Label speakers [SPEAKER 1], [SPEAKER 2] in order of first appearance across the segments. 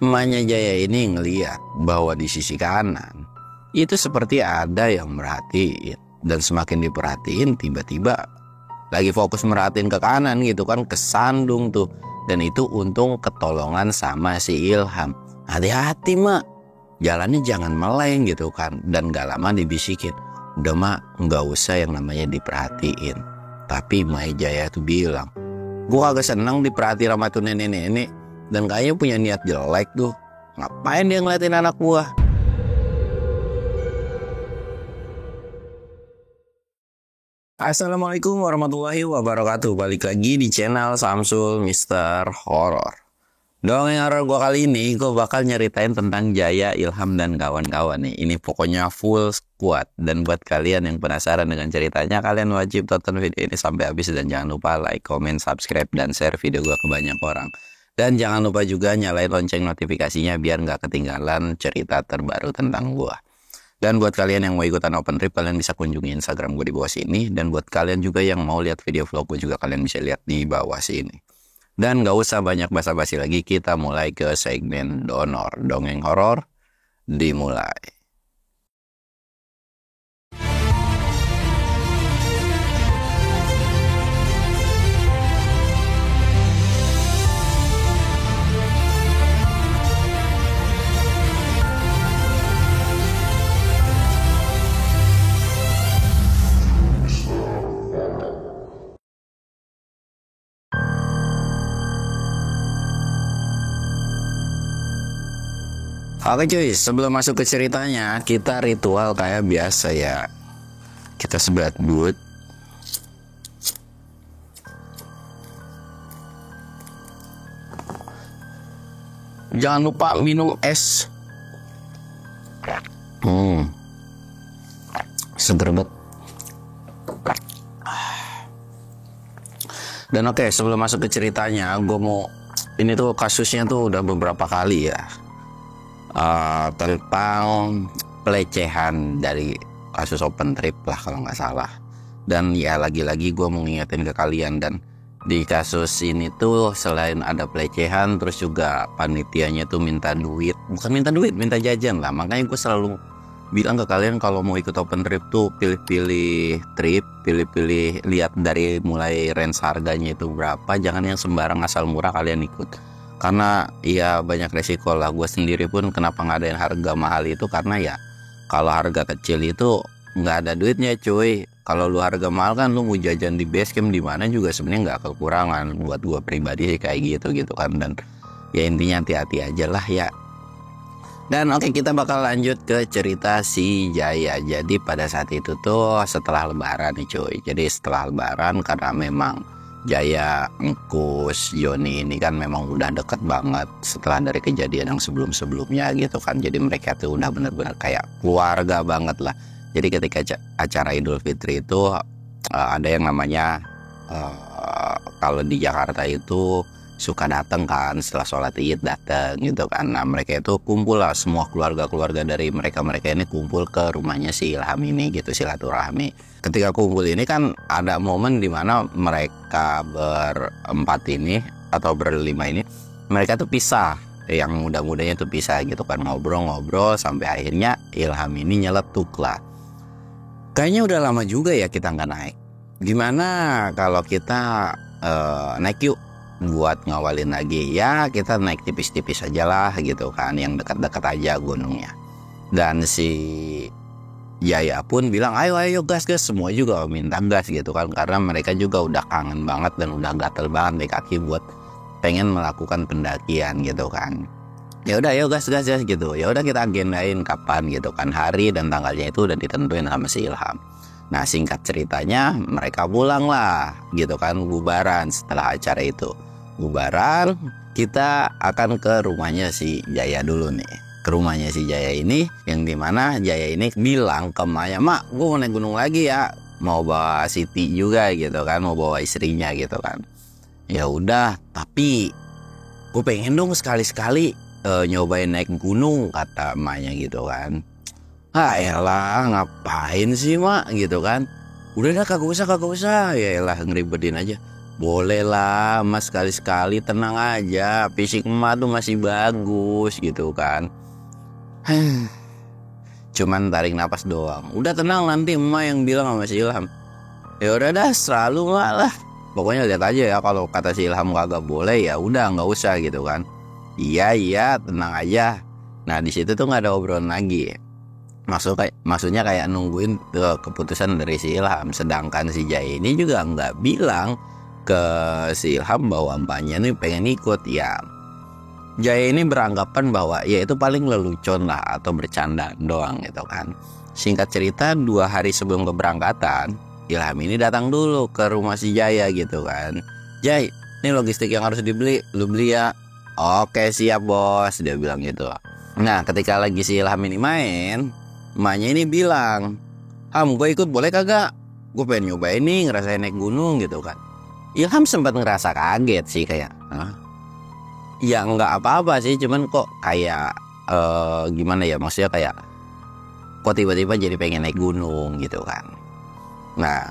[SPEAKER 1] Emaknya Jaya ini ngeliat bahwa di sisi kanan itu seperti ada yang merhatiin. Dan semakin diperhatiin, tiba-tiba lagi fokus merhatiin ke kanan gitu kan, kesandung tuh. Dan itu untung ketolongan sama si Ilham. Hati-hati mak, jalannya jangan meleng gitu kan. Dan gak lama dibisikin, udah mak gak usah yang namanya diperhatiin. Tapi Emak Jaya tuh bilang, gua agak seneng diperhatiin sama tuh nenek-nenek. Dan kayaknya punya niat jelek tuh. Ngapain dia ngeliatin anak gua? Assalamualaikum warahmatullahi wabarakatuh. Balik lagi di channel Samsul Mister Horror. Dongeng horor gua kali ini gua bakal nyeritain tentang Jaya, Ilham, dan kawan-kawan nih. Ini pokoknya full squad. Dan buat kalian yang penasaran dengan ceritanya, kalian wajib tonton video ini sampai habis. Dan jangan lupa like, comment, subscribe, dan share video gua ke banyak orang. Dan jangan lupa juga nyalain lonceng notifikasinya biar nggak ketinggalan cerita terbaru tentang gua. Dan buat kalian yang mau ikutan open trip, kalian bisa kunjungi Instagram gue di bawah sini. Dan buat kalian juga yang mau lihat video vlog gue juga, kalian bisa lihat di bawah sini. Dan gak usah banyak basa-basi lagi, kita mulai ke segmen donor. Dongeng horor dimulai. Oke cuy, sebelum masuk ke ceritanya, kita ritual kayak biasa ya. Kita sebat but. Jangan lupa minum es. Seger banget. Dan oke, sebelum masuk ke ceritanya, gue mau, ini tuh kasusnya tuh udah beberapa kali ya. Tentang pelecehan dari kasus open trip lah kalau nggak salah. Dan ya lagi-lagi gue mau ngingetin ke kalian, dan di kasus ini tuh selain ada pelecehan, terus juga panitianya tuh minta duit. Bukan minta duit, minta jajan lah. Makanya gue selalu bilang ke kalian kalau mau ikut open trip tuh pilih-pilih trip, pilih-pilih, lihat dari mulai range harganya itu berapa. Jangan yang sembarang asal murah kalian ikut. Karena ya banyak resiko lah. Gue sendiri pun kenapa ngadain harga mahal itu karena ya kalau harga kecil itu nggak ada duitnya cuy. Kalau lu harga mahal kan lu mau jajan di base camp di mana juga sebenarnya nggak kekurangan. Buat gue pribadi sih kayak gitu kan. Dan ya intinya hati-hati aja lah ya. Dan oke, kita bakal lanjut ke cerita si Jaya. Jadi pada saat itu tuh setelah lebaran nih cuy. Jadi setelah lebaran, karena memang Jaya, Engkus, Joni ini kan memang udah deket banget setelah dari kejadian yang sebelum-sebelumnya gitu kan. Jadi mereka tuh udah bener-bener kayak keluarga banget lah. Jadi ketika acara Idul Fitri itu ada yang namanya kalau di Jakarta itu suka dateng kan, setelah sholat Id dateng gitu kan. Nah mereka itu kumpul lah, semua keluarga-keluarga dari mereka ini kumpul ke rumahnya si Ilham ini gitu, silaturahmi. Ketika kumpul ini kan ada momen dimana mereka berempat ini atau berlima ini, mereka tuh pisah. Yang muda-mudanya tuh pisah gitu kan, ngobrol-ngobrol sampai akhirnya Ilham ini nyeletuk lah. Kayaknya udah lama juga ya kita nggak naik. Gimana kalau kita naik yuk buat ngawalin lagi ya, kita naik tipis-tipis aja lah gitu kan, yang dekat-dekat aja gunungnya. Dan si Jaya pun bilang ayo gas, semua juga minta gas gitu kan, karena mereka juga udah kangen banget dan udah gatel banget di kaki buat pengen melakukan pendakian gitu kan. Ya udah ayo gas gitu. Ya udah kita agendain kapan gitu kan, hari dan tanggalnya itu udah ditentuin sama si Ilham. Nah singkat ceritanya mereka pulang lah gitu kan, bubaran setelah acara itu. Bubaran, kita akan ke rumahnya si Jaya dulu nih. Ke rumahnya si Jaya ini, yang dimana Jaya ini bilang ke Maya, mak gue mau naik gunung lagi ya, mau bawa Siti juga gitu kan, mau bawa istrinya gitu kan. Ya udah, tapi gue pengen dong sekali-sekali nyobain naik gunung, kata emaknya gitu kan. Ah elah ngapain sih mak gitu kan, udah dah kagak usah, ya elah ngeribetin aja. Boleh lah mas, sekali-sekali tenang aja, fisik emak tuh masih bagus gitu kan. Cuman tarik napas doang. Udah tenang, nanti emak yang bilang sama si Ilham. Ya udah dah, selalu emak lah. Pokoknya lihat aja ya, kalau kata si Ilham kagak boleh ya udah nggak usah gitu kan. Iya tenang aja. Nah di situ tuh nggak ada obrolan lagi. Maksudnya kayak nungguin keputusan dari si Ilham. Sedangkan si Jaya ini juga nggak bilang ke si Ilham bahwa mbaknya nih pengen ikut ya. Jaya ini beranggapan bahwa ya itu paling lelucon lah atau bercanda doang gitu kan. Singkat cerita 2 hari sebelum keberangkatan, Ilham ini datang dulu ke rumah si Jaya gitu kan. Jay, ini logistik yang harus dibeli, lu beli ya. Oke siap bos, dia bilang gitu. Nah ketika lagi si Ilham ini main, emaknya ini bilang, Ham gue ikut boleh kagak? Gue pengen nyobain nih ngerasain naik gunung gitu kan. Ilham sempat ngerasa kaget sih kayak, hah? Ya nggak apa-apa sih, cuman kok kayak gimana ya, maksudnya kayak kok tiba-tiba jadi pengen naik gunung gitu kan. Nah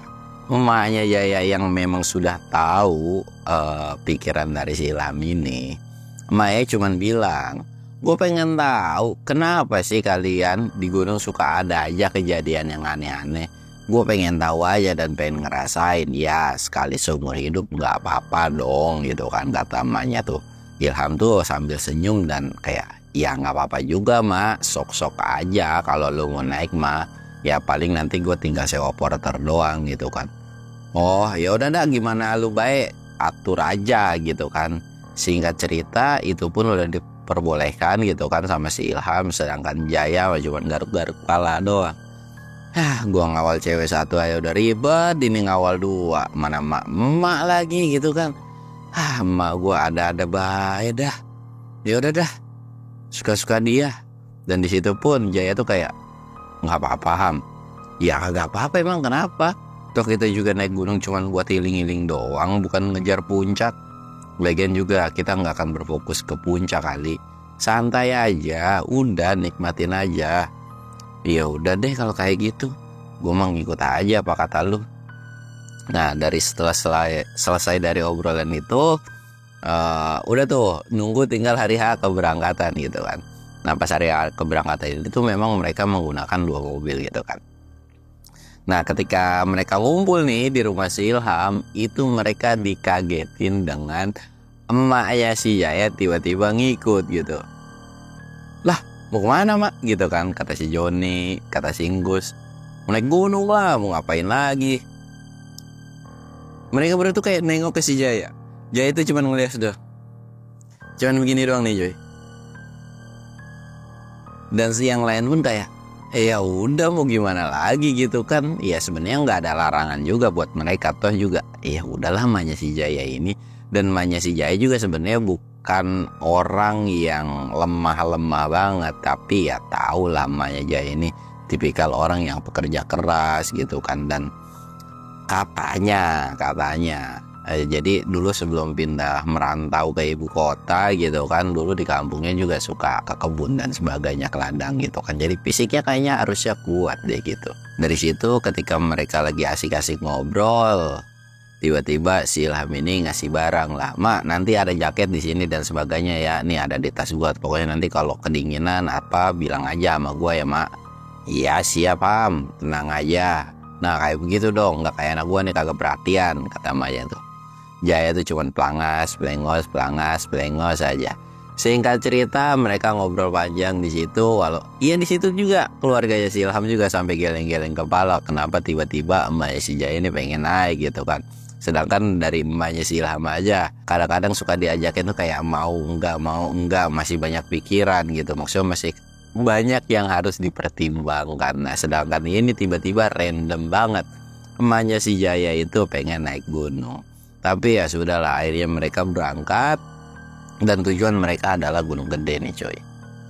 [SPEAKER 1] emaknya Jaya yang memang sudah tahu pikiran dari si Ilham ini, emaknya cuman bilang, gue pengen tahu kenapa sih kalian di gunung suka ada aja kejadian yang aneh-aneh. Gue pengen tahu aja dan pengen ngerasain. Ya sekali seumur hidup nggak apa-apa dong gitu kan, kata emaknya tuh. Ilham tuh sambil senyum dan kayak, ya nggak apa-apa juga mak, sok-sok aja kalau lu mau naik mah. Ya paling nanti gue tinggal sewa porter doang gitu kan. Oh ya udah dah, gimana lu baik atur aja gitu kan. Singkat cerita itu pun udah diperbolehkan gitu kan sama si Ilham. Sedangkan Jaya cuma garuk-garuk kepala doang. Gua ngawal cewek 1 aja udah ribet, ini ngawal 2, mana emak lagi gitu kan. Emak gua ada baik dah. Ya udah dah, suka-suka dia. Dan di situ pun Jaya tuh kayak, nggak apa-apa Ham. Ya kagak apa-apa, emang kenapa? Toh kita juga naik gunung cuman buat healing-healing doang, bukan ngejar puncak. Lagian juga kita nggak akan berfokus ke puncak kali. Santai aja, udah nikmatin aja. Ya udah deh kalau kayak gitu, gue mah ngikut aja apa kata lu. Nah dari setelah selesai dari obrolan itu, udah tuh nunggu tinggal hari H keberangkatan gitu kan. Nah pas hari H keberangkatan itu memang mereka menggunakan 2 mobil gitu kan. Nah ketika mereka ngumpul nih di rumah si Ilham, itu mereka dikagetin dengan emaknya si Jaya tiba-tiba ngikut gitu. Lah mau kemana mak gitu kan, kata si Joni, kata si Inggus. Mau naik gunung lah, mau ngapain lagi. Mereka berdua tuh kayak nengok ke si Jaya. Jaya itu cuma ngeliat sudah, cuman begini doang nih Joy. Dan si yang lain pun kayak, ya udah mau gimana lagi gitu kan. Ya sebenarnya nggak ada larangan juga buat mereka, toh juga ya udahlah emaknya si Jaya ini. Dan emaknya si Jaya juga sebenarnya bukan orang yang lemah banget, tapi ya tahu lah emaknya Jaya ini tipikal orang yang pekerja keras gitu kan. Dan katanya jadi dulu sebelum pindah merantau ke ibu kota gitu kan, dulu di kampungnya juga suka ke kebun dan sebagainya, ke ladang gitu kan. Jadi fisiknya kayaknya harusnya kuat deh gitu. Dari situ ketika mereka lagi asik-asik ngobrol, tiba-tiba si Ilham ini ngasih barang lah, mak nanti ada jaket di sini dan sebagainya ya, nih ada di tas gua, pokoknya nanti kalau kedinginan apa bilang aja sama gua ya mak. Iya siap Ham, tenang aja. Nah kayak begitu dong, nggak kayak anak gua nih kagak perhatian, kata emaknya tuh. Jaya tuh cuman pelengos aja. Singkat cerita mereka ngobrol panjang di situ. Walau iya di situ juga keluarganya si Ilham juga sampai geleng-geleng kepala, kenapa tiba-tiba emaknya si Jaya ini pengen naik gitu kan. Sedangkan dari emaknya si Ilham aja kadang-kadang suka diajakin tuh kayak mau enggak, masih banyak pikiran gitu. Maksudnya masih banyak yang harus dipertimbangkan. Nah sedangkan ini tiba-tiba random banget, emaknya si Jaya itu pengen naik gunung. Tapi ya sudahlah, akhirnya mereka berangkat dan tujuan mereka adalah Gunung Gede nih coy.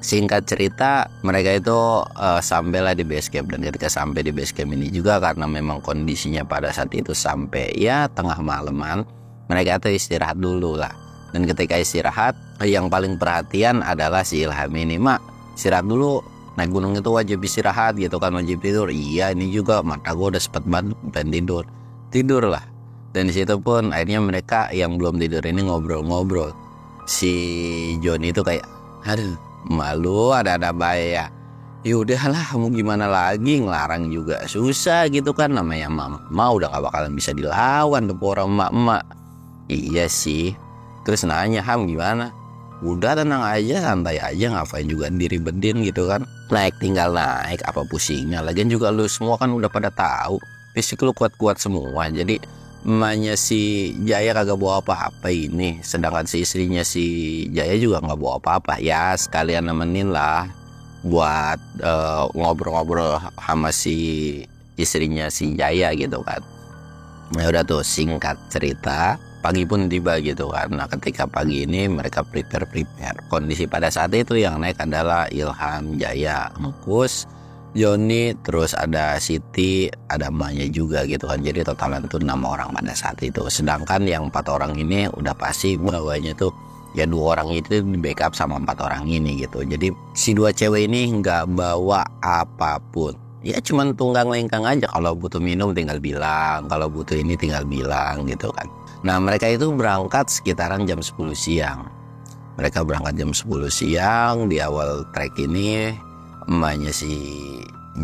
[SPEAKER 1] Singkat cerita mereka itu sampailah di base camp. Dan ketika sampai di base camp ini juga karena memang kondisinya pada saat itu sampai ya tengah malaman, mereka tuh istirahat dulu lah. Dan ketika istirahat yang paling perhatian adalah si Ilham ini, mak istirahat dulu, naik gunung itu wajib istirahat gitu kan, wajib tidur. Iya ini juga mata gue udah sepet banget pengen tidur lah. Dan di situ pun akhirnya mereka yang belum tidur ini ngobrol-ngobrol. Si Joni itu kayak, aduh malu ada bayi ya. Ya udahlah, mau gimana lagi, ngelarang juga susah gitu kan, namanya mama udah gak bakalan bisa dilawan tuh orang emak-emak. Iya sih. Terus nanya, Ham gimana? Udah tenang aja, santai aja, ngapain juga diribetin gitu kan. Naik tinggal naik, apa pusingnya. Lagian juga lu semua kan udah pada tahu fisik lu kuat-kuat semua. Jadi emaknya si Jaya kagak bawa apa-apa ini, sedangkan si istrinya si Jaya juga gak bawa apa-apa. Ya sekalian nemenin lah buat ngobrol-ngobrol sama si istrinya si Jaya gitu kan. Ya udah tuh, singkat cerita, pagi pun tiba gitu kan. Nah ketika pagi ini mereka prepare. Kondisi pada saat itu yang naik adalah Ilham, Jaya, Mengkus, Joni, terus ada Siti, ada emaknya juga gitu kan. Jadi totalan tuh 6 orang pada saat itu. Sedangkan yang 4 orang ini udah pasti bawanya tuh ya 2 orang itu di backup sama 4 orang ini gitu. Jadi si 2 cewek ini nggak bawa apapun. Ya cuman tunggang lengkang aja, kalau butuh minum tinggal bilang, kalau butuh ini tinggal bilang gitu kan. Nah mereka itu berangkat sekitaran jam 10 siang. Mereka berangkat jam 10 siang. Di awal trek ini emaknya si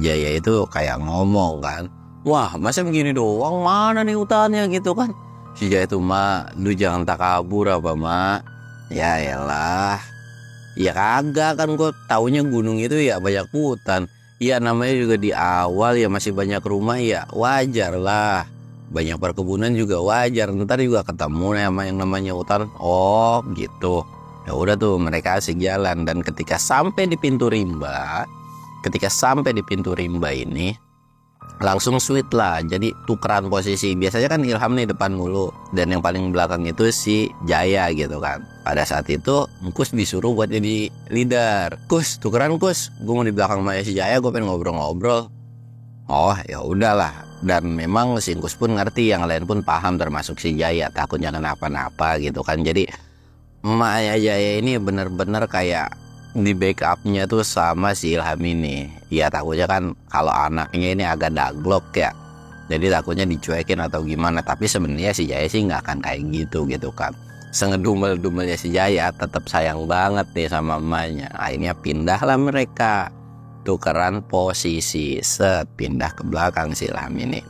[SPEAKER 1] Jaya itu kayak ngomong kan, wah masa begini doang, mana nih hutannya gitu kan. Si Jaya itu, mak lu jangan takabur apa mak. Ya elah, ya kagak kan, gue taunya gunung itu ya banyak hutan. Ya namanya juga di awal ya masih banyak rumah, ya wajar lah. Banyak perkebunan juga wajar, ntar juga ketemu sama yang namanya hutan. Oh gitu. Ya udah tuh mereka asik jalan. Dan ketika sampai di pintu rimba ini langsung sweet lah, jadi tukeran posisi. Biasanya kan Ilham nih depan mulu, dan yang paling belakang itu si Jaya gitu kan. Pada saat itu Kus disuruh buat jadi leader. Kus, tukeran Kus, gue mau di belakang sama si Jaya, gue pengen ngobrol-ngobrol. Oh ya udahlah. Dan memang si Kus pun ngerti, yang lain pun paham termasuk si Jaya, takutnya kenapa-napa gitu kan. Jadi emaknya Jaya ini bener-bener kayak di backupnya tuh sama si Ilham ini. Ya takutnya kan kalau anaknya ini agak daglok ya, jadi takutnya dicuekin atau gimana. Tapi sebenarnya si Jaya sih nggak akan kayak gitu kan. Sengedumel-dumelnya si Jaya tetap sayang banget nih sama emaknya. Akhirnya pindahlah mereka, tukeran posisi, pindah ke belakang si Ilham ini.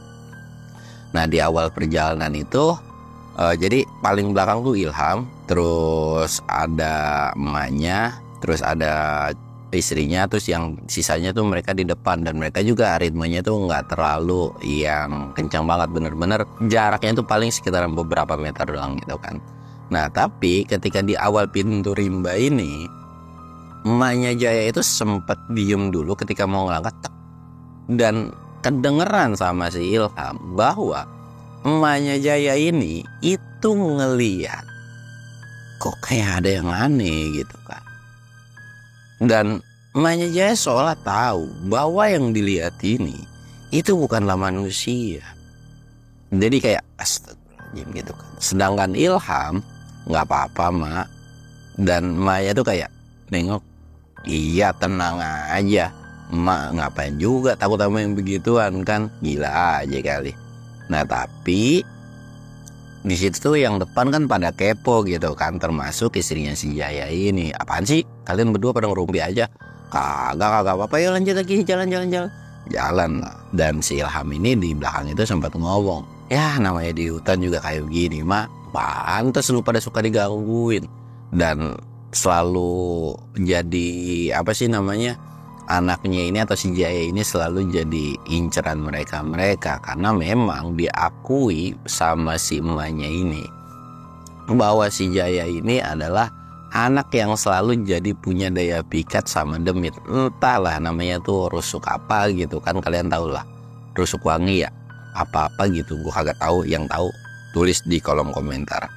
[SPEAKER 1] Nah di awal perjalanan itu jadi paling belakang tuh Ilham, terus ada emaknya, terus ada istrinya, terus yang sisanya tuh mereka di depan. Dan mereka juga ritmenya tuh nggak terlalu yang kencang banget, bener-bener jaraknya tuh paling sekitaran beberapa meter doang gitu kan. Nah tapi ketika di awal pintu rimba ini, emaknya Jaya itu sempat diem dulu ketika mau ngangkat, dan kedengeran sama si Ilham bahwa emaknya Jaya ini itu ngeliat kok kayak ada yang aneh gitu kan. Dan emaknya Jaya seolah tahu bahwa yang dilihat ini itu bukanlah manusia. Jadi kayak astagfirullahaladzim gitu kan. Sedangkan Ilham nggak apa-apa mak. Dan emaknya tuh kayak nengok, iya tenang aja, emak ngapain juga takut sama yang begituan kan, gila aja kali. Nah tapi di situ tuh yang depan kan pada kepo gitu kan, termasuk istrinya si Jaya ini. Apaan sih kalian berdua pada ngerumpi aja? Kagak apa-apa, ya lanjut lagi, jalan lah. Dan si Ilham ini di belakang itu sempat ngomong, ya namanya di hutan juga kayak begini mak, pantes lu pada suka digangguin. Dan selalu jadi apa sih namanya, anaknya ini atau si Jaya ini selalu jadi inceran mereka karena memang diakui sama si emaknya ini bahwa si Jaya ini adalah anak yang selalu jadi punya daya pikat sama demit. Entahlah namanya tuh rusuk apa gitu kan, kalian tahu lah, rusuk wangi ya, apa gitu, gue kagak tahu. Yang tahu tulis di kolom komentar.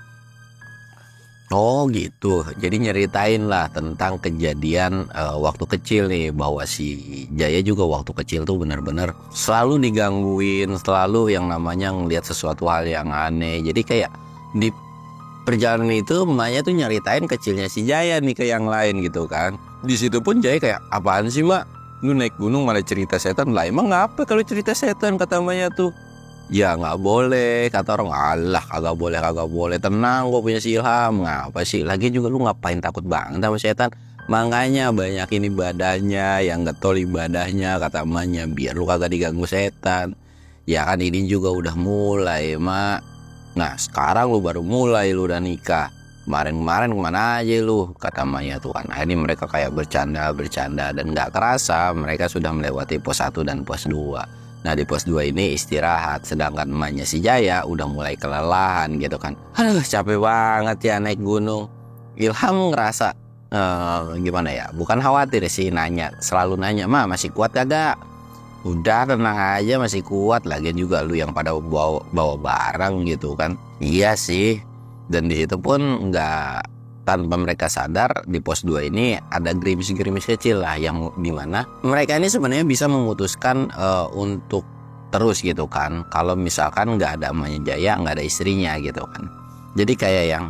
[SPEAKER 1] Oh gitu, jadi nyeritain lah tentang kejadian waktu kecil nih, bahwa si Jaya juga waktu kecil tuh bener-bener selalu digangguin, selalu yang namanya ngelihat sesuatu hal yang aneh. Jadi kayak di perjalanan itu emaknya tuh nyeritain kecilnya si Jaya nih ke yang lain gitu kan. Di situ pun Jaya kayak, apaan sih mak, lu naik gunung malah cerita setan lah, emang ngapa kalau cerita setan, kata emaknya tuh. Ya nggak boleh, kata orang. Alah, kagak boleh, tenang, gue punya si Ilham. Ngapa sih, lagi juga lu ngapain takut banget sama setan? Makanya banyakin ibadahnya, yang getol ibadahnya, kata emaknya, biar lu kagak diganggu setan. Ya kan ini juga udah mulai, mak. Nah sekarang lu baru mulai, lu udah nikah. Kemarin kemana aja lu, kata emaknya tuh kan. Ini mereka kayak bercanda dan gak kerasa mereka sudah melewati pos 1 dan pos 2. Nah di pos 2 ini istirahat, sedangkan emaknya si Jaya udah mulai kelelahan gitu kan. Aduh capek banget ya naik gunung. Ilham ngerasa gimana ya, bukan khawatir sih, selalu nanya, "Ma masih kuat kagak?" Udah tenang aja, masih kuat, lagian juga lu yang pada bawa barang gitu kan. Iya sih. Dan di situ pun nggak, tanpa mereka sadar di pos 2 ini ada gerimis-gerimis kecil lah, yang dimana mereka ini sebenarnya bisa memutuskan untuk terus gitu kan, kalau misalkan nggak ada emaknya Jaya, nggak ada istrinya gitu kan. Jadi kayak yang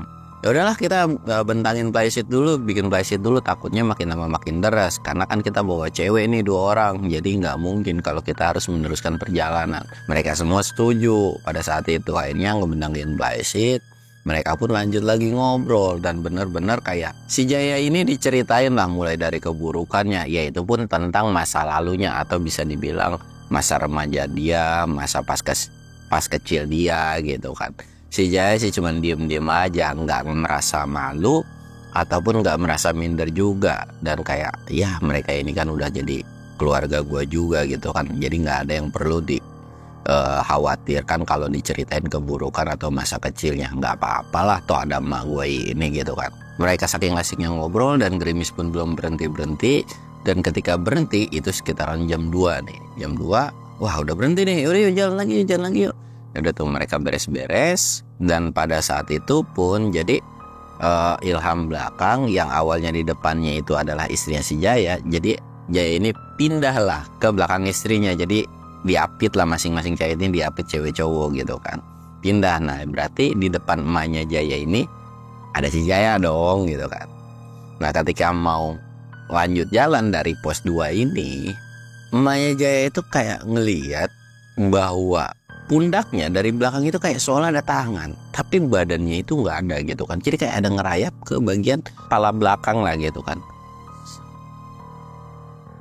[SPEAKER 1] ya udahlah, kita bentangin playset dulu, bikin playset dulu, takutnya makin lama makin deras karena kan kita bawa cewek nih 2 orang, jadi nggak mungkin kalau kita harus meneruskan perjalanan. Mereka semua setuju pada saat itu, akhirnya ngebentangin playset. Mereka pun lanjut lagi ngobrol, dan bener-bener kayak si Jaya ini diceritain lah mulai dari keburukannya, yaitu pun tentang masa lalunya, atau bisa dibilang masa remaja dia, masa pas kecil dia gitu kan. Si Jaya sih cuman diem-diem aja, nggak merasa malu ataupun nggak merasa minder juga. Dan kayak ya mereka ini kan udah jadi keluarga gue juga gitu kan, jadi nggak ada yang perlu khawatirkan kalau diceritain keburukan atau masa kecilnya. Nggak apa-apalah, toh ada emak gue ini gitu kan. Mereka saking asiknya ngobrol, dan gerimis pun belum berhenti. Dan ketika berhenti itu sekitaran jam 2 nih. Jam 2, wah udah berhenti nih, udah yuk jalan lagi yuk. Udah tuh mereka beres-beres. Dan pada saat itu pun jadi Ilham belakang, yang awalnya di depannya itu adalah istrinya si Jaya. Jadi Jaya ini pindahlah ke belakang istrinya, jadi diapit lah, masing-masing cewek ini diapit cewek cowok gitu kan, pindah. Nah berarti di depan emaknya Jaya ini ada si Jaya dong gitu kan. Nah ketika mau lanjut jalan dari pos 2 ini, emaknya Jaya itu kayak ngeliat bahwa pundaknya dari belakang itu kayak seolah ada tangan, tapi badannya itu nggak ada gitu kan. Jadi kayak ada ngerayap ke bagian kepala belakang lah gitu kan.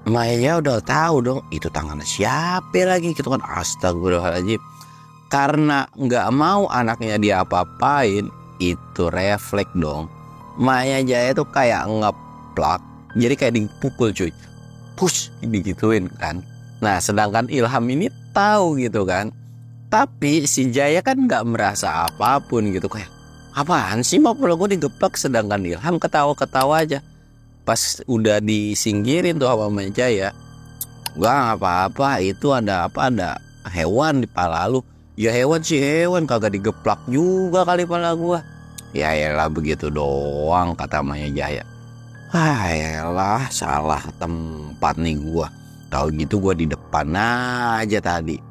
[SPEAKER 1] Maya udah tahu dong itu tangan siapa lagi gitu kan. Astagfirullahaladzim. Karena nggak mau anaknya dia apa-apain, itu refleks dong. Maya Jaya tuh kayak ngeplak, jadi kayak dipukul cuy, push, digituin kan. Nah sedangkan Ilham ini tahu gitu kan, tapi si Jaya kan nggak merasa apapun gitu, kayak apaan sih mau gue digeplak, sedangkan Ilham ketawa-ketawa aja. Pas udah disingkirin tuh sama Maya Jaya, gak apa-apa, itu ada hewan di pala lu. Ya hewan sih hewan, kagak digeplak juga kali pala gua. Ya elah begitu doang, kata Maya Jaya. Elah salah tempat nih gua. Tahu gitu gua di depan aja tadi.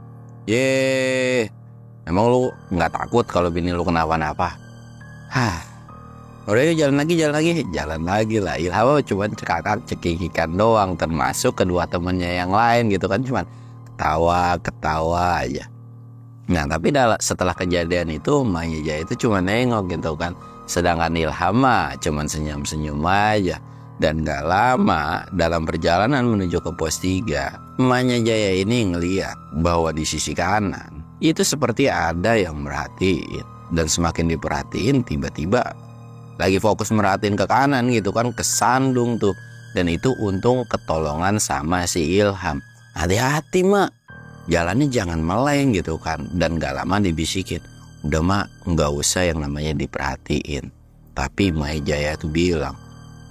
[SPEAKER 1] Emang lu nggak takut kalau bini lu kenapa-napa? Udah yuk jalan lagi lah. Ilham cuman cekikikan doang, termasuk kedua temennya yang lain gitu kan, cuman ketawa aja. Nah tapi setelah kejadian itu Maya Jaya itu cuma nengok gitu kan, sedangkan Ilham mah cuman senyum-senyum aja. Dan gak lama dalam perjalanan menuju ke pos 3, Maya Jaya ini ngeliat bahwa di sisi kanan itu seperti ada yang merhatiin. Dan semakin diperhatiin, tiba-tiba lagi fokus merhatiin ke kanan gitu kan, kesandung tuh. Dan itu untung ketolongan sama si Ilham. Hati-hati mak, jalannya jangan meleng gitu kan. Dan gak lama dibisikin, udah mak gak usah yang namanya diperhatiin. Tapi Maya Jaya tuh bilang,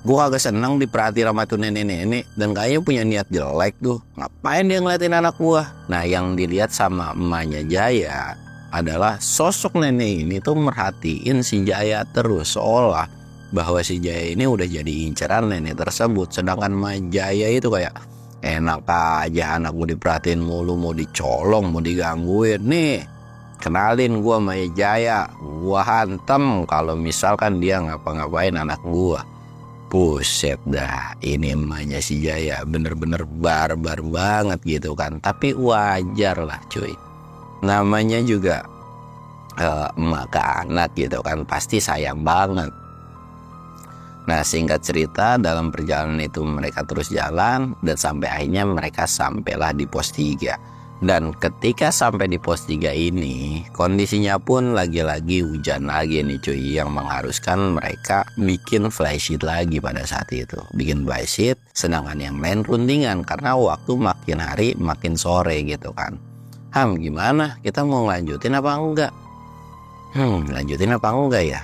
[SPEAKER 1] gua kagak seneng diperhatiin sama tuh nenek-nenek, dan kayaknya punya niat jelek tuh. Ngapain dia ngeliatin anak gua? Nah yang dilihat sama emaknya Jaya adalah sosok nenek ini tuh merhatiin si Jaya terus, seolah bahwa si Jaya ini udah jadi inceran nenek tersebut. Sedangkan Maya Jaya itu kayak enak aja anak gue diperhatiin mulu, mau dicolong, mau digangguin. Nih kenalin gue Maya Jaya, gue hantem kalau misalkan dia ngapa-ngapain anak gue. Buset dah, ini emaknya si Jaya bener-bener barbar banget gitu kan. Tapi wajar lah cuy, Namanya juga emak ke anak gitu kan, pasti sayang banget. Nah, singkat cerita, dalam perjalanan itu mereka terus jalan dan sampai akhirnya mereka sampailah di pos 3. Dan ketika sampai di pos 3 ini, kondisinya pun lagi-lagi hujan lagi nih cuy, yang mengharuskan mereka bikin flysheet lagi pada saat itu. Bikin flysheet, sedangkan yang lain rundingan karena waktu makin hari makin sore gitu kan. Gimana? Kita mau lanjutin apa enggak? Lanjutin apa enggak ya?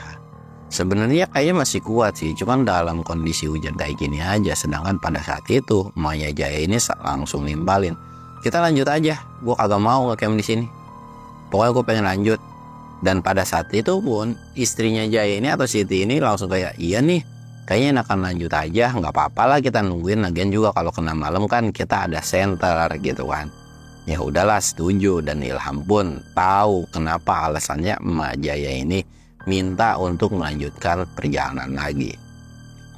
[SPEAKER 1] Sebenarnya kayaknya masih kuat sih, cuman dalam kondisi hujan kayak gini aja. Sedangkan pada saat itu Maya Jaya ini langsung nimpalin, kita lanjut aja, gue kagak mau ngecamp di sini. Pokoknya gue pengen lanjut. Dan pada saat itu pun istrinya Jaya ini atau Siti ini langsung kayak, iya nih, kayaknya enakan lanjut aja, nggak apa-apa lah kita nungguin. Lagian juga kalau kena malam kan kita ada center gitu kan. Ya udahlah, setuju. Dan Ilham pun tahu kenapa alasannya Emak Jaya ini minta untuk melanjutkan perjalanan lagi.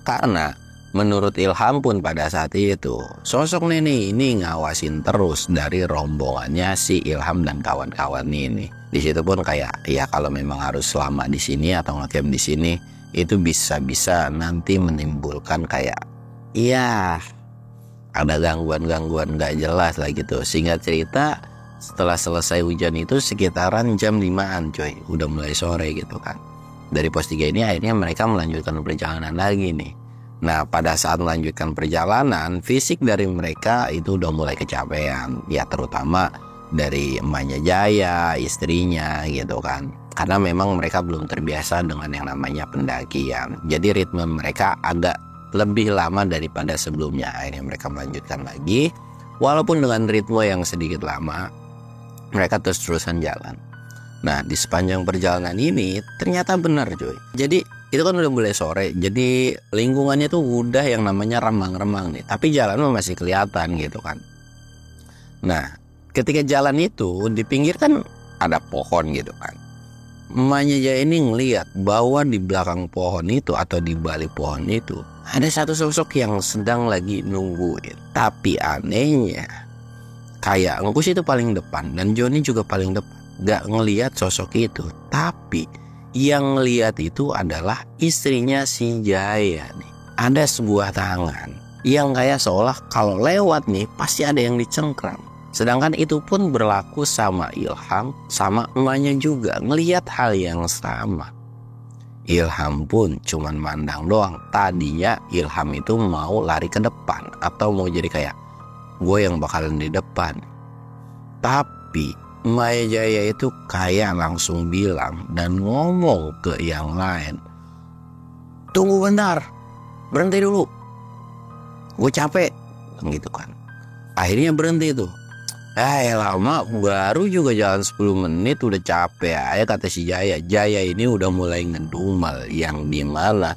[SPEAKER 1] Karena menurut Ilham pun pada saat itu sosok nenek ini ngawasin terus dari rombongannya si Ilham dan kawan-kawan ini. Di situ pun kayak, ya kalau memang harus lama di sini atau ngecamp di sini, itu bisa-bisa nanti menimbulkan kayak, iya, ada gangguan-gangguan gak jelas lah gitu. Singkat cerita, setelah selesai hujan itu sekitaran jam 5-an coy, udah mulai sore gitu kan. Dari pos 3 ini akhirnya mereka melanjutkan perjalanan lagi nih. Nah, pada saat melanjutkan perjalanan, fisik dari mereka itu udah mulai kecapean. Ya terutama dari emaknya Jaya, istrinya gitu kan. Karena memang mereka belum terbiasa dengan yang namanya pendakian. Jadi ritme mereka agak lebih lama daripada sebelumnya. Akhirnya mereka melanjutkan lagi, walaupun dengan ritme yang sedikit lama. Mereka terus-terusan jalan. Nah, di sepanjang perjalanan ini ternyata benar cuy. Jadi itu kan udah mulai sore, jadi lingkungannya tuh udah yang namanya remang-remang nih, tapi jalan masih kelihatan gitu kan. Nah, ketika jalan itu di pinggir kan ada pohon gitu kan. Emaknya Jaya ini ngelihat bahwa di belakang pohon itu atau di balik pohon itu ada satu sosok yang sedang lagi nungguin. Tapi anehnya, kayak Engkus itu paling depan dan Joni juga paling depan, gak ngelihat sosok itu. Tapi yang ngelihat itu adalah istrinya si Jaya nih. Ada sebuah tangan yang kayak seolah kalau lewat nih pasti ada yang dicengkram. Sedangkan itu pun berlaku sama Ilham, sama emaknya juga ngelihat hal yang sama. Ilham pun cuman mandang doang. Tadinya Ilham itu mau lari ke depan atau mau jadi kayak, gue yang bakalan di depan. Tapi Maya Jaya itu kayak langsung bilang dan ngomong ke yang lain, tunggu bentar, berhenti dulu, gue capek gitu kan. Akhirnya berhenti tuh. Lama baru juga jalan 10 menit udah capek aja kata si Jaya. Jaya ini udah mulai ngedumal, yang dimana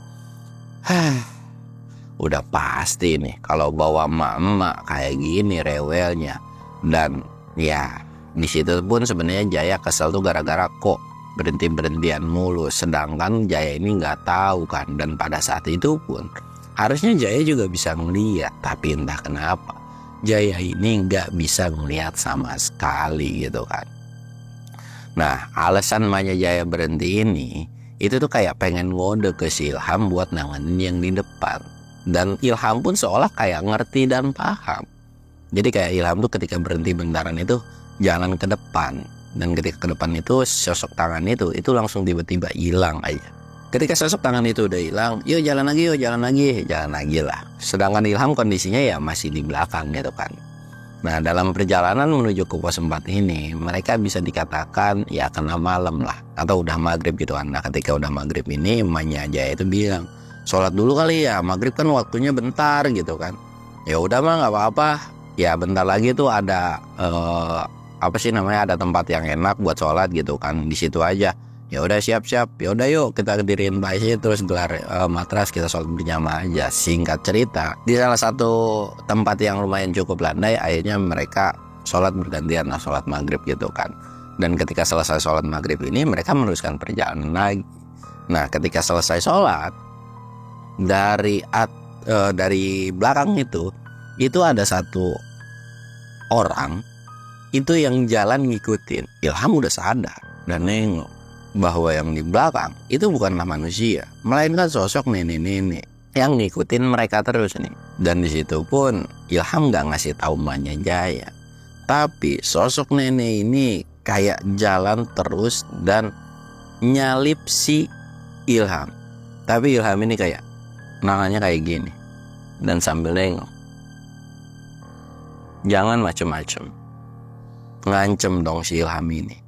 [SPEAKER 1] udah pasti nih kalau bawa emak-emak kayak gini rewelnya. Dan ya di situ pun sebenarnya Jaya kesel tuh gara-gara kok berhenti-berhentian mulu. Sedangkan Jaya ini nggak tahu kan. Dan pada saat itu pun harusnya Jaya juga bisa ngeliat, tapi entah kenapa Jaya ini nggak bisa ngeliat sama sekali gitu kan. Nah, alasan Maya Jaya berhenti ini itu tuh kayak pengen ngode ke si Ilham buat nanganin yang di depan. Dan Ilham pun seolah kayak ngerti dan paham. Jadi kayak Ilham tuh ketika berhenti bentaran itu jalan ke depan. Dan ketika ke depan itu sosok tangan itu langsung tiba-tiba hilang aja. Ketika sosok tangan itu udah hilang, yuk jalan lagi lah. Sedangkan Ilham kondisinya ya masih di belakang gitu kan. Nah, dalam perjalanan menuju ke pos 4 ini, mereka bisa dikatakan ya kena malam lah, atau udah maghrib gitu kan. Nah, ketika udah maghrib ini, emaknya Jaya itu bilang, sholat dulu kali ya, maghrib kan waktunya bentar gitu kan. Ya udah mah nggak apa-apa, ya bentar lagi tuh ada ada tempat yang enak buat sholat gitu kan, di situ aja. Ya udah siap-siap, ya udah yuk kita diriin bayi terus gelar matras, kita sholat berjamaah aja. Singkat cerita, di salah satu tempat yang lumayan cukup landai, akhirnya mereka sholat bergantian, sholat maghrib gitu kan. Dan ketika selesai sholat maghrib ini, mereka meneruskan perjalanan lagi. Nah, ketika selesai sholat, dari belakang itu ada satu orang itu yang jalan ngikutin. Ilham udah sadar dan nengok bahwa yang di belakang itu bukanlah manusia, melainkan sosok nenek-nenek yang ngikutin mereka terus nih. Dan di situ pun Ilham nggak ngasih tahu emaknya Jaya, tapi sosok nenek ini kayak jalan terus dan nyalip si Ilham. Tapi Ilham ini kayak nangannya kayak gini dan sambil nengok, jangan macem-macem. Ngancem dong si Ilham ini,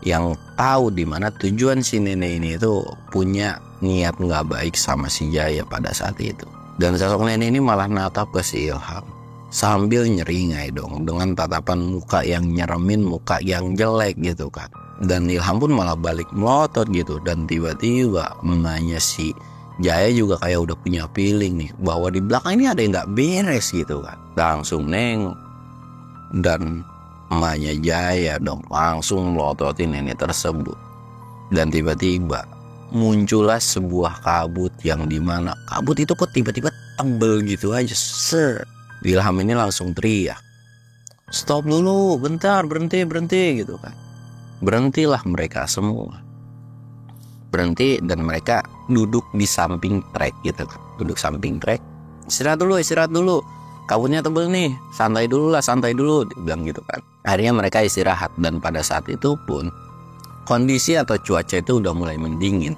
[SPEAKER 1] yang tahu dimana tujuan si nenek ini itu punya niat nggak baik sama si Jaya pada saat itu. Dan sosok nenek ini malah natap ke si Ilham sambil nyeringai dong dengan tatapan muka yang nyeremin, muka yang jelek gitu kan. Dan Ilham pun malah balik melotot gitu. Dan tiba-tiba emaknya si Jaya juga kayak udah punya feeling nih bahwa di belakang ini ada yang nggak beres gitu kan. Langsung nengok dan emaknya Jaya dong langsung melototin nenek tersebut. Dan tiba-tiba muncullah sebuah kabut yang dimana kabut itu kok tiba-tiba tebel gitu aja. Ilham ini langsung teriak, stop dulu, bentar, berhenti gitu kan. Berhentilah mereka semua, berhenti dan mereka duduk di samping trek gitu kan. Duduk samping trek, istirahat dulu, kabutnya tebel nih, santai dulu, dibilang gitu kan. Akhirnya mereka istirahat dan pada saat itu pun kondisi atau cuaca itu udah mulai mendingin,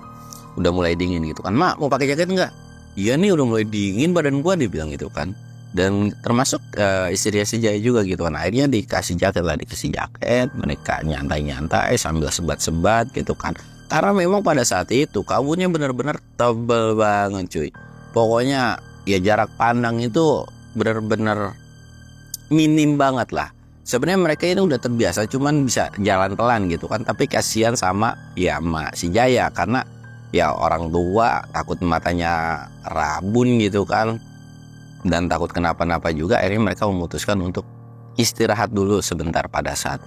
[SPEAKER 1] udah mulai dingin gitu kan. Mak, mau pakai jaket nggak? Iya nih, udah mulai dingin badan gua, dibilang gitu kan. Dan termasuk istri si Jaya juga gitu kan. Akhirnya dikasih jaket, mereka nyantai sambil sebat-sebat gitu kan. Karena memang pada saat itu kabutnya benar-benar tebel banget cuy. Pokoknya ya jarak pandang itu benar-benar minim banget lah. Sebenarnya mereka ini udah terbiasa cuman bisa jalan pelan gitu kan. Tapi kasihan sama ya Mak si Jaya, karena ya orang tua takut matanya rabun gitu kan, dan takut kenapa-napa juga. Akhirnya mereka memutuskan untuk istirahat dulu sebentar pada saat.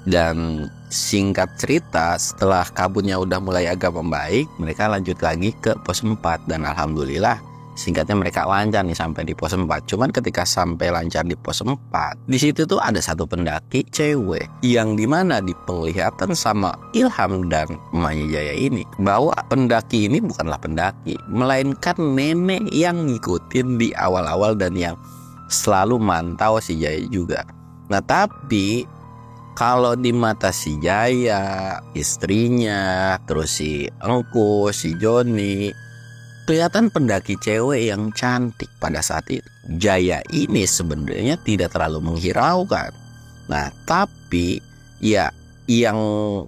[SPEAKER 1] Dan singkat cerita, setelah kabutnya udah mulai agak membaik, mereka lanjut lagi ke pos 4. Dan alhamdulillah singkatnya mereka lancar nih sampai di pos 4. Cuman ketika sampai lancar di pos 4, di situ tuh ada satu pendaki cewek yang dimana dipenglihatan sama Ilham dan emaknya Jaya ini bahwa pendaki ini bukanlah pendaki, melainkan nenek yang ngikutin di awal-awal dan yang selalu mantau si Jaya juga. Nah tapi kalau di mata si Jaya, istrinya, terus si Engku, si Joni, kelihatan pendaki cewek yang cantik pada saat itu. Jaya ini sebenarnya tidak terlalu menghiraukan. Nah tapi ya yang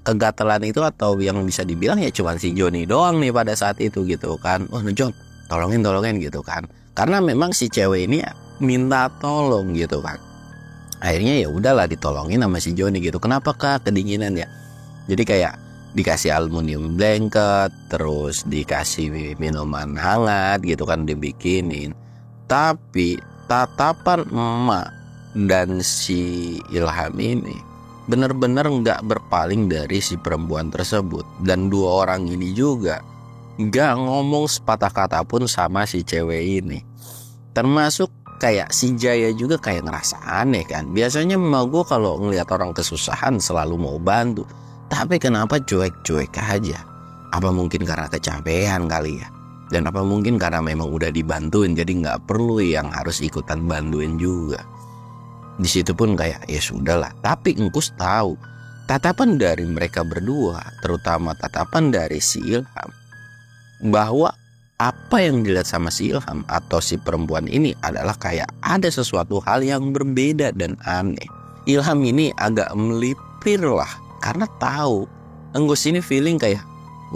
[SPEAKER 1] kegatelan itu atau yang bisa dibilang ya cuma si Joni doang nih pada saat itu gitu kan. Oh Jon, tolongin gitu kan. Karena memang si cewek ini ya minta tolong gitu kan. Akhirnya ya udahlah ditolongin sama si Joni gitu. Kenapa Kak, kedinginan ya? Jadi kayak dikasih aluminium blanket, terus dikasih minuman hangat gitu kan, dibikinin. Tapi tatapan emak dan si Ilham ini benar-benar nggak berpaling dari si perempuan tersebut. Dan dua orang ini juga nggak ngomong sepatah kata pun sama si cewek ini. Termasuk kayak si Jaya juga kayak ngerasa aneh kan. Biasanya emak gue kalau ngeliat orang kesusahan selalu mau bantu, tapi kenapa cuek-cuek aja? Apa mungkin karena kecapean kali ya? Dan apa mungkin karena memang udah dibantuin jadi nggak perlu yang harus ikutan bantuin juga? Di situ pun kayak ya sudahlah. Tapi Engkus tahu tatapan dari mereka berdua, terutama tatapan dari si Ilham, bahwa apa yang dilihat sama si Ilham atau si perempuan ini adalah kayak ada sesuatu hal yang berbeda dan aneh. Ilham ini agak melipir lah, karena tahu Enggus ini feeling kayak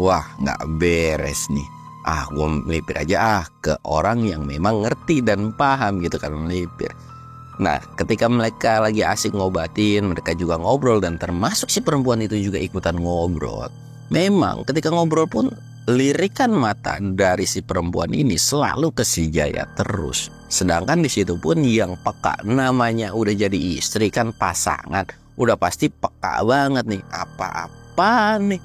[SPEAKER 1] wah nggak beres nih. Gue melipir aja ke orang yang memang ngerti dan paham gitu kan, melipir. Nah ketika mereka lagi asik ngobatin, mereka juga ngobrol dan termasuk si perempuan itu juga ikutan ngobrol. Memang ketika ngobrol pun lirikan mata dari si perempuan ini selalu ke si Jaya terus. Sedangkan di situ pun yang peka, namanya udah jadi istri kan, pasangan, udah pasti peka banget nih. Apa nih?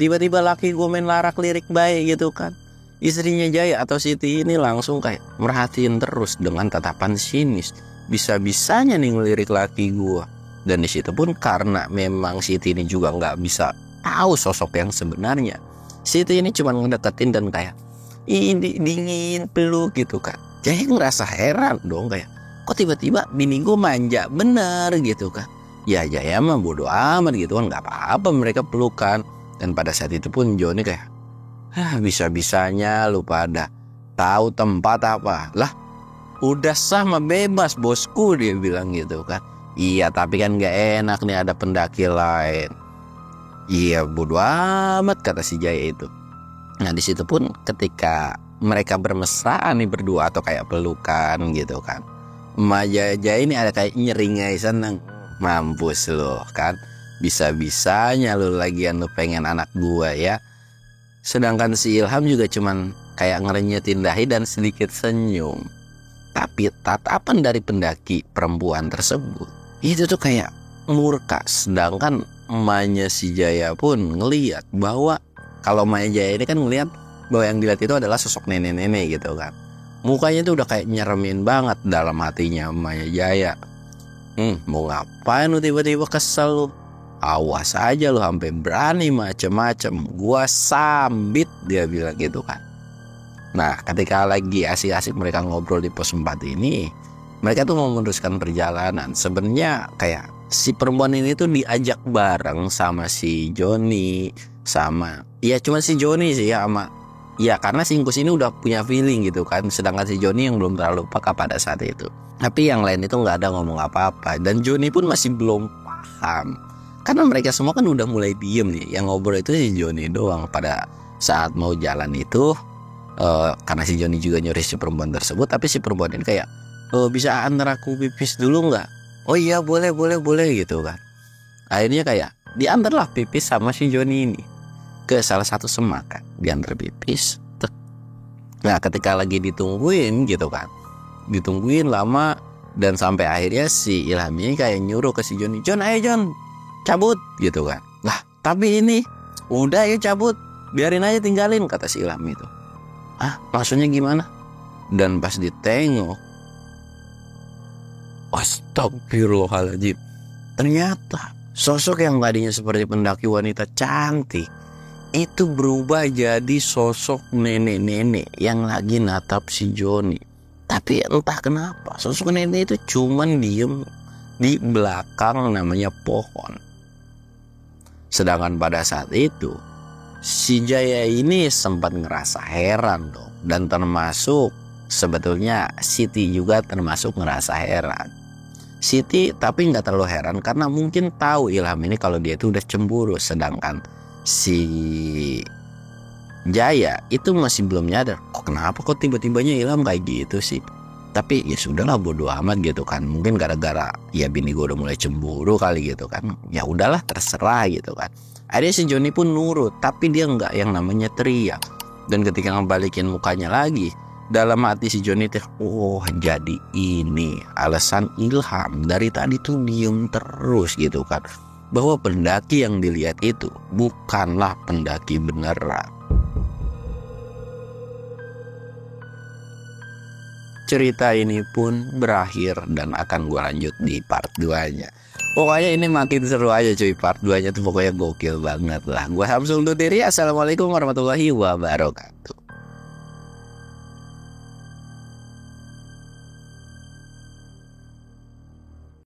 [SPEAKER 1] Tiba-tiba laki gue main larak lirik baik gitu kan. Istrinya Jaya atau Siti ini langsung kayak merhatiin terus dengan tatapan sinis. Bisa-bisanya nih ngelirik laki gue. Dan di situ pun karena memang Siti ini juga nggak bisa tahu sosok yang sebenarnya, Siti ini cuma ngedeketin dan kayak ini dingin peluk gitu kan. Jaya ngerasa heran dong, kayak kok tiba-tiba bini gue manja bener gitu kan. Ya Jaya mah bodo amat gitu kan, nggak apa-apa mereka pelukan. Dan pada saat itu pun Joni kayak, bisa-bisanya lu pada tahu tempat apa lah, udah sama bebas bosku, dia bilang gitu kan. Iya tapi kan gak enak nih ada pendaki lain. Iya bodo amat, kata si Jaya itu. Nah di situ pun ketika mereka bermesraan nih berdua atau kayak pelukan gitu kan, Emak Jaya ini ada kayak nyeringai seneng, mampus lo kan, bisa-bisanya lo lagian lo pengen anak gua ya. Sedangkan si Ilham juga cuman kayak ngerenyetin dahi dan sedikit senyum. Tapi tatapan dari pendaki perempuan tersebut itu tuh kayak murka. Sedangkan emaknya si Jaya pun ngelihat bahwa kalau emaknya Jaya ini kan ngelihat bahwa yang dilihat itu adalah sosok nenek-nenek gitu kan. Mukanya tuh udah kayak nyeremin banget dalam hatinya emaknya Jaya. Mau ngapain lu tiba-tiba kesel lu? Awas aja lu sampai berani macem-macem, gua sambit, dia bilang gitu kan. Nah ketika lagi asik-asik mereka ngobrol di pos 4 ini, mereka tuh mau meneruskan perjalanan. Sebenarnya kayak si perempuan ini tuh diajak bareng sama si Joni, sama ya cuma si Joni sih ya, sama ya karena si Ingkus ini udah punya feeling gitu kan. Sedangkan si Joni yang belum terlalu peka pada saat itu. Tapi yang lain itu nggak ada ngomong apa-apa. Dan Joni pun masih belum paham, karena mereka semua kan udah mulai diem nih. Yang ngobrol itu si Joni doang pada saat mau jalan itu. Karena si Joni juga nyuruh si perempuan tersebut. Tapi si perempuan ini kayak, bisa antar aku pipis dulu nggak? Oh iya boleh gitu kan. Akhirnya kayak diantarlah pipis sama si Joni ini ke salah satu semak kan. Diantar pipis. Nah ketika lagi ditungguin gitu kan, ditungguin lama. Dan sampai akhirnya si Ilham ini kayak nyuruh ke si Joni, Jon ayo Jon cabut gitu kan. Lah tapi ini udah ya cabut, biarin aja tinggalin, kata si Ilham itu. Maksudnya gimana? Dan pas ditengok, astagfirullahaladzim, ternyata sosok yang tadinya seperti pendaki wanita cantik itu berubah jadi sosok nenek-nenek yang lagi natap si Joni. Tapi entah kenapa sosok nenek itu cuman diem di belakang namanya pohon. Sedangkan pada saat itu si Jaya ini sempat ngerasa heran dong. Dan termasuk sebetulnya Siti juga termasuk ngerasa heran. Siti tapi gak terlalu heran karena mungkin tahu Ilham ini kalau dia itu udah cemburu. Sedangkan si Jaya itu masih belum nyadar, kenapa kok tiba-tibanya Ilham kayak gitu sih. Tapi ya sudahlah bodo amat gitu kan. Mungkin gara-gara ya bini gue udah mulai cemburu kali gitu kan. Ya udahlah terserah gitu kan. Akhirnya si Joni pun nurut, tapi dia nggak yang namanya teriak. Dan ketika ngebalikin mukanya lagi, dalam hati si Joni teh, jadi ini alasan Ilham dari tadi tuh diem terus gitu kan, bahwa pendaki yang dilihat itu bukanlah pendaki beneran. Cerita ini pun berakhir dan akan gue lanjut di part 2-nya. Pokoknya ini makin seru aja cuy, part 2-nya tuh pokoknya gokil banget lah. Gue Samsul undur diri, assalamualaikum warahmatullahi wabarakatuh.